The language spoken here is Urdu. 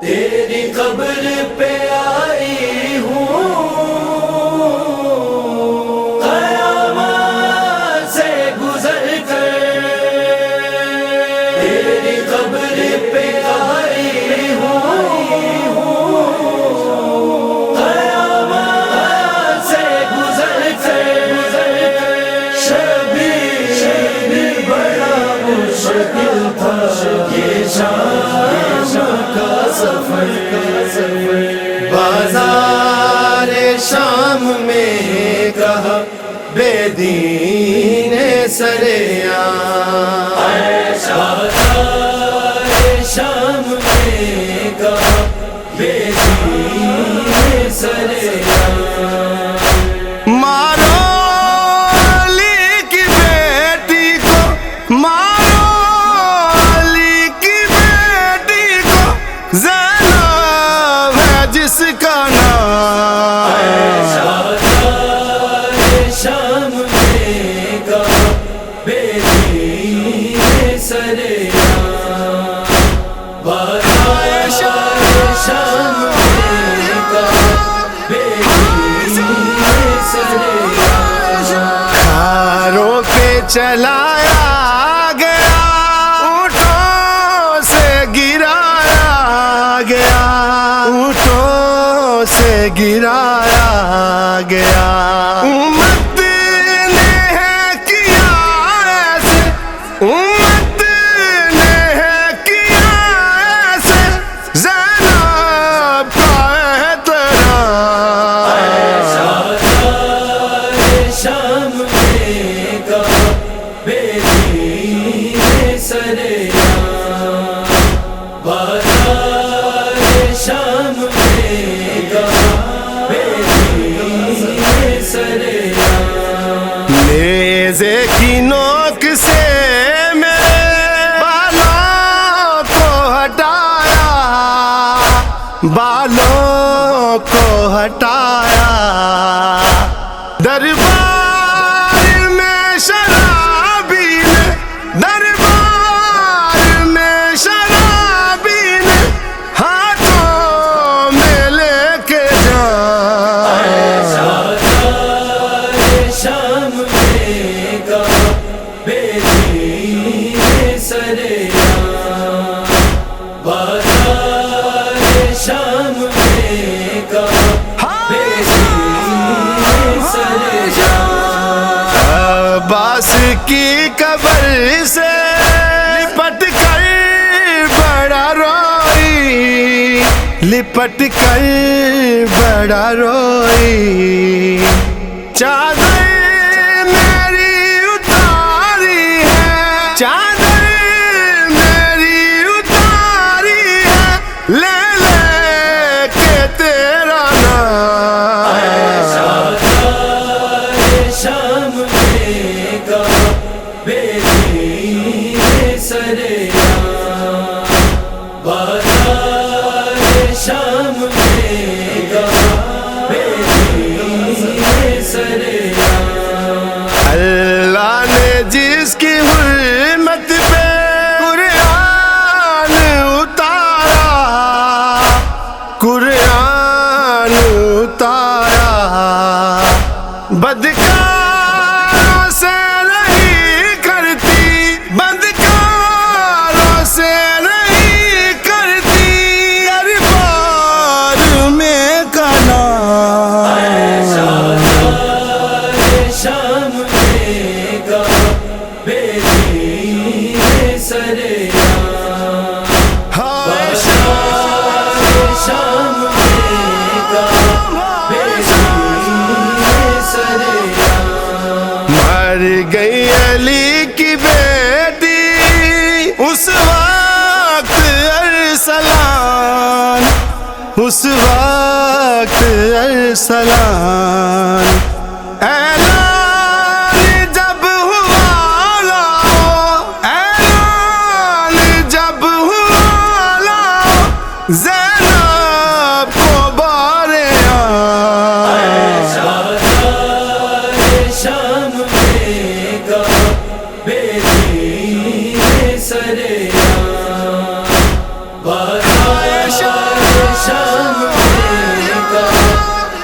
تیری قبر پہ آئی ہوں قیامت سے گزر کر، تیری قبر پہ آئی ہوں قیامت سے گزر کر، شبیر بڑا مشکل تھا یہ شام کا سفر، بازار شام میں کہا بے دین سریاں، بازار شام میں کہا بے دین سریاں، مارو علی کی بیٹی کو، مارو علی کی بیٹی کو، زینب ہے جس کا نام، شام میں کہا بے دین سریاں، بازار شام میں کہا بے دین سریاں، کھاروں کے چلایا گیا، اونٹوں سے گرایا گیا، اونٹوں سے گرایا گیا، امت نے ہے کیا ایسے، امت نے ہے کیا ایسے، زینب کا احترام، شام میں کہا بے دین سریاں، بازار شام میں کہا بے دین سریاں، نیزے کی نوک سے میرے بالوں کو ہٹایا، بالوں کو ہٹایا، دربار میں شرابی نے، دربار میں شرابی نے ہاتھوں میں لے کے جان، شام میں کہا بے دین سریاں، بازار شام میں کہا بے دین سریاں، عباس کی قبر سے لپٹ کر بڑا روئی، لپٹ کر بڑا روئی، چادر میری اتاری ہے، چادر میری اتاری ہے، لے لے کے تیرا نام، شام میں کہا بے دین سریاں، بازار شام میں کہا بے دین سریاں، اللہ نے جس کی حرمت پہ قرآن اتارا، قرآن اتارا، بدکاروں سے نہیں کرتی، بدکاروں سے نہیں کرتی، دربار میں کلام، شام میں کہا بے دین سریاں، شام میں کہا بے دین سریاں، مر گئی علی کی بیٹی اس وقت ارسلان، اس وقت ارسلان، اعلان جب ہوا لاؤ، اعلان جب ہوا لاؤ، زینب کو بارے شام میں کہا بے دین سریاں، بازار